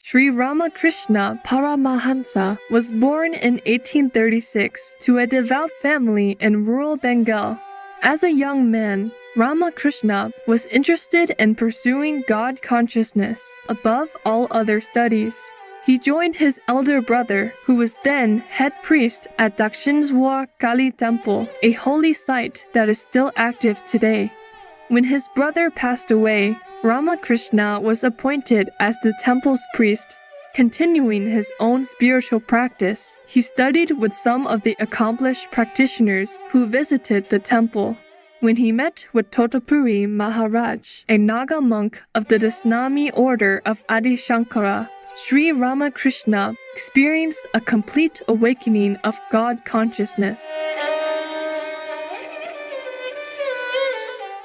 Sri Ramakrishna Paramahansa was born in 1836 to a devout family in rural Bengal. As a young man, Ramakrishna was interested in pursuing God consciousness above all other studies. He joined his elder brother, who was then head priest at Dakshineswar Kali Temple, a holy site that is still active today. When his brother passed away, Ramakrishna was appointed as the temple's priest. Continuing his own spiritual practice, he studied with some of the accomplished practitioners who visited the temple. When he met with Totapuri Maharaj, a Naga monk of the Dasnami order of Adi Shankara, Sri Ramakrishna experienced a complete awakening of God consciousness.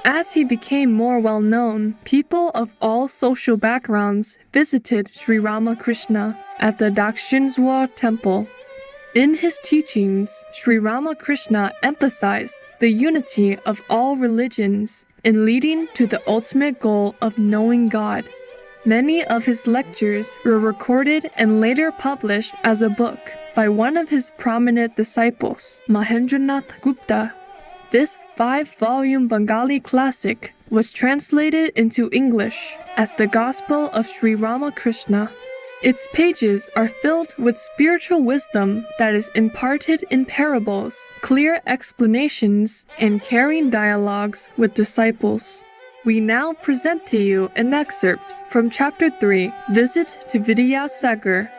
As he became more well-known, people of all social backgrounds visited Sri Ramakrishna at the Dakshineswar temple. In his teachings, Sri Ramakrishna emphasized the unity of all religions in leading to the ultimate goal of knowing God. Many of his lectures were recorded and later published as a book by one of his prominent disciples, Mahendranath Gupta. This 5-volume Bengali classic was translated into English as the Gospel of Sri Ramakrishna. Its pages are filled with spiritual wisdom that is imparted in parables, clear explanations, and caring dialogues with disciples. We now present to you an excerpt from Chapter 3, Visit to Vidyasagar.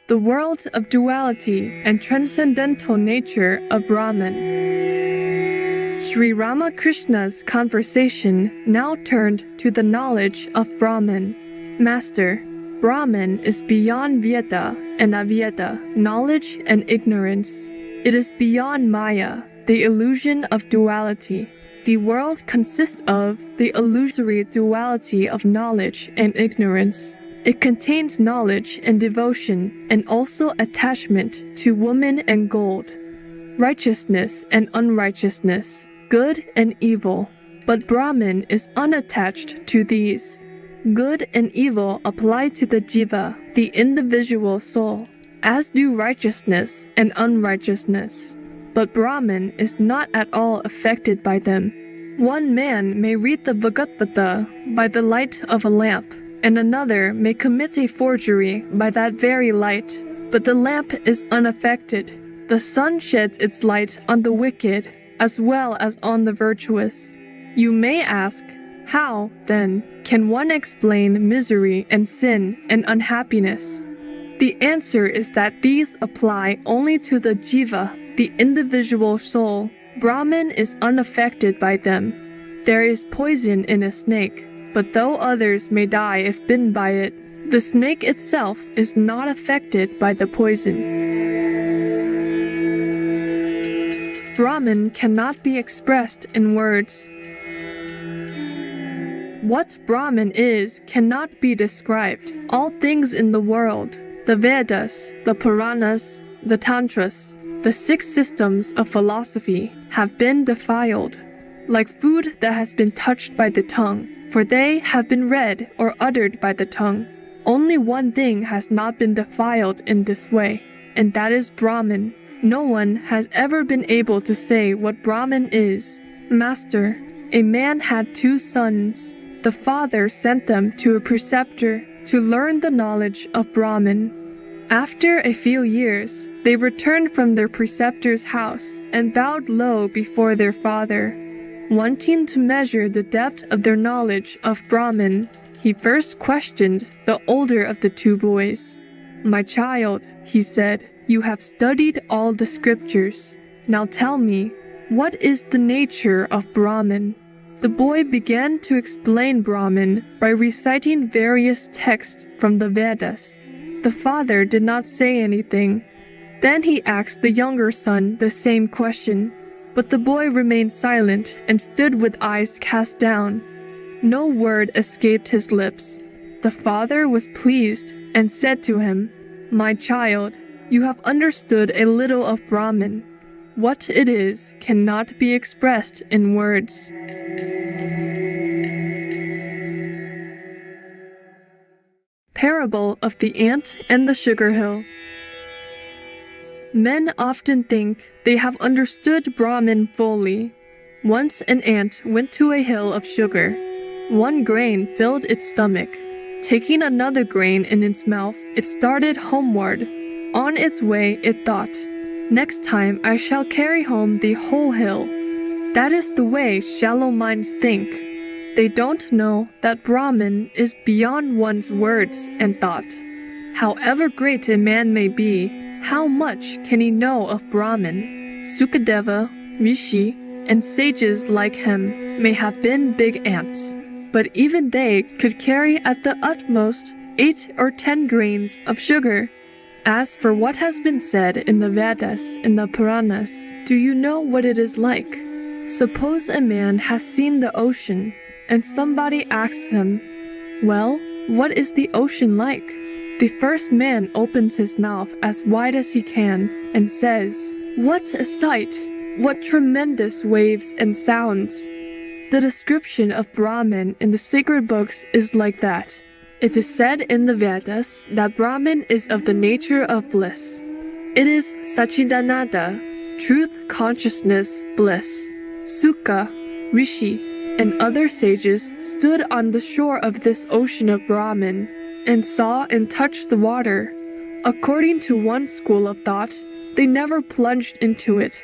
The world of duality and transcendental nature of Brahman. Sri Ramakrishna's conversation now turned to the knowledge of Brahman. Master, Brahman is beyond Vyeda and Avyeda, knowledge and ignorance. It is beyond Maya, the illusion of duality. The world consists of the illusory duality of knowledge and ignorance. It contains knowledge and devotion, and also attachment to woman and gold, righteousness and unrighteousness, good and evil. But Brahman is unattached to these. Good and evil apply to the jiva, the individual soul, as do righteousness and unrighteousness. But Brahman is not at all affected by them. One man may read the Bhagavad by the light of a lamp, and another may commit a forgery by that very light, but the lamp is unaffected. The sun sheds its light on the wicked as well as on the virtuous. You may ask, how, then, can one explain misery and sin and unhappiness? The answer is that these apply only to the jiva, the individual soul. Brahman is unaffected by them. There is poison in a snake, but though others may die if bitten by it, the snake itself is not affected by the poison. Brahman cannot be expressed in words. What Brahman is cannot be described. All things in the world, the Vedas, the Puranas, the Tantras, the 6 systems of philosophy, have been defiled, like food that has been touched by the tongue, for they have been read or uttered by the tongue. Only one thing has not been defiled in this way, and that is Brahman. No one has ever been able to say what Brahman is. Master, a man had 2 sons. The father sent them to a preceptor to learn the knowledge of Brahman. After a few years, they returned from their preceptor's house and bowed low before their father. Wanting to measure the depth of their knowledge of Brahman, he first questioned the older of the 2 boys. My child, he said, you have studied all the scriptures. Now tell me, what is the nature of Brahman? The boy began to explain Brahman by reciting various texts from the Vedas. The father did not say anything. Then he asked the younger son the same question, but the boy remained silent and stood with eyes cast down. No word escaped his lips. The father was pleased and said to him, My child, you have understood a little of Brahman. What it is cannot be expressed in words. Parable of the Ant and the Sugar Hill. Men often think they have understood Brahman fully. Once an ant went to a hill of sugar. One grain filled its stomach. Taking another grain in its mouth, it started homeward. On its way, it thought, "Next time I shall carry home the whole hill." That is the way shallow minds think. They don't know that Brahman is beyond one's words and thought. However great a man may be, how much can he know of Brahman? Sukadeva, Rishi, and sages like him may have been big ants, but even they could carry at the utmost 8 or 10 grains of sugar. As for what has been said in the Vedas and the Puranas, do you know what it is like? Suppose a man has seen the ocean, and somebody asks him, "Well, what is the ocean like?" The first man opens his mouth as wide as he can and says, "What a sight! What tremendous waves and sounds!" The description of Brahman in the sacred books is like that. It is said in the Vedas that Brahman is of the nature of bliss. It is Sachidananda, truth, consciousness, bliss. Sukha, Rishi, and other sages stood on the shore of this ocean of Brahman and saw and touched the water. According to one school of thought, they never plunged into it.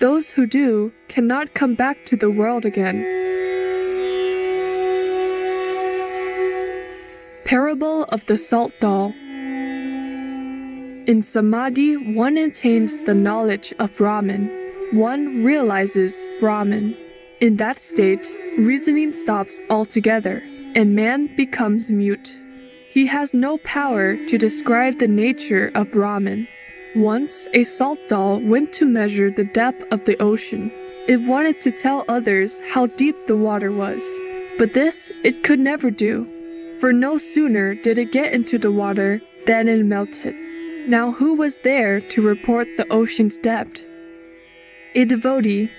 Those who do cannot come back to the world again. Parable of the Salt Doll. In Samadhi, one attains the knowledge of Brahman. One realizes Brahman. In that state, reasoning stops altogether, and man becomes mute. He has no power to describe the nature of Brahman. Once, a salt doll went to measure the depth of the ocean. It wanted to tell others how deep the water was, but this it could never do, for no sooner did it get into the water than it melted. Now who was there to report the ocean's depth? A devotee.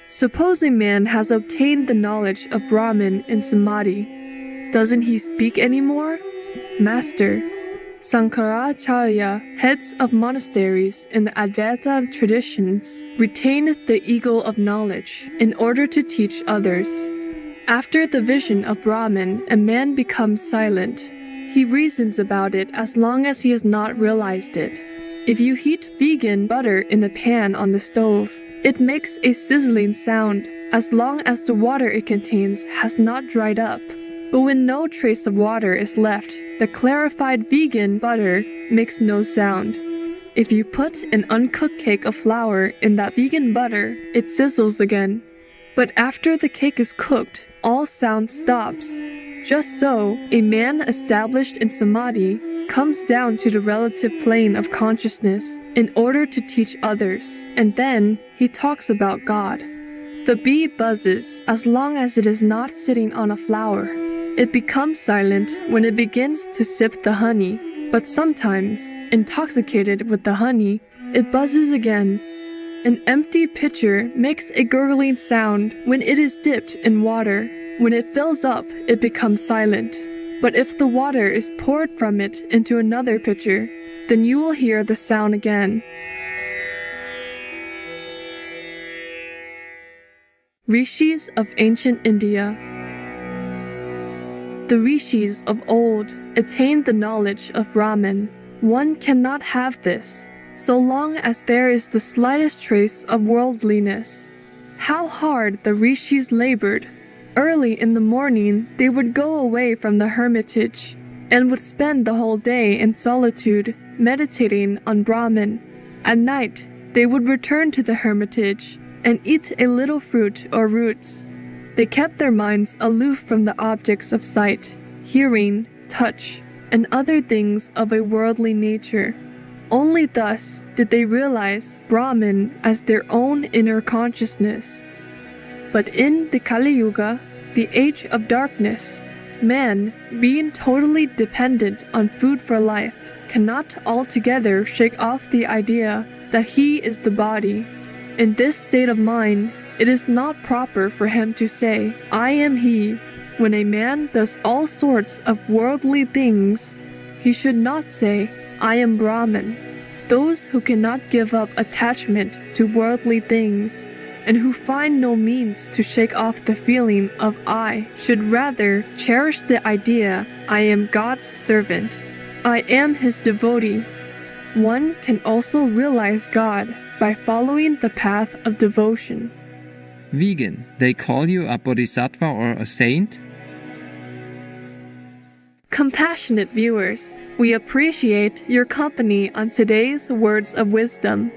Suppose a man has obtained the knowledge of Brahman in Samadhi. Doesn't he speak anymore? Master. Sankaracharya, heads of monasteries in the Advaita traditions, retain the eagle of knowledge in order to teach others. After the vision of Brahman, a man becomes silent. He reasons about it as long as he has not realized it. If you heat vegan butter in a pan on the stove, it makes a sizzling sound as long as the water it contains has not dried up. But when no trace of water is left, the clarified vegan butter makes no sound. If you put an uncooked cake of flour in that vegan butter, it sizzles again. But after the cake is cooked, all sound stops. Just so, a man established in Samadhi comes down to the relative plane of consciousness in order to teach others, and then he talks about God. The bee buzzes as long as it is not sitting on a flower. It becomes silent when it begins to sip the honey, but sometimes, intoxicated with the honey, it buzzes again. An empty pitcher makes a gurgling sound when it is dipped in water. When it fills up, it becomes silent. But if the water is poured from it into another pitcher, then you will hear the sound again. Rishis of ancient India. The rishis of old attained the knowledge of Brahman. One cannot have this, so long as there is the slightest trace of worldliness. How hard the rishis labored! Early in the morning, they would go away from the hermitage and would spend the whole day in solitude, meditating on Brahman. At night, they would return to the hermitage and eat a little fruit or roots. They kept their minds aloof from the objects of sight, hearing, touch, and other things of a worldly nature. Only thus did they realize Brahman as their own inner consciousness. But in the Kali Yuga, the age of darkness, man, being totally dependent on food for life, cannot altogether shake off the idea that he is the body. In this state of mind, it is not proper for him to say, "I am he." When a man does all sorts of worldly things, he should not say, I am Brahman. Those who cannot give up attachment to worldly things and who find no means to shake off the feeling of I should rather cherish the idea I am God's servant. I am his devotee. One can also realize God by following the path of devotion. Vegan, they call you a bodhisattva or a saint? Compassionate viewers, we appreciate your company on today's Words of Wisdom.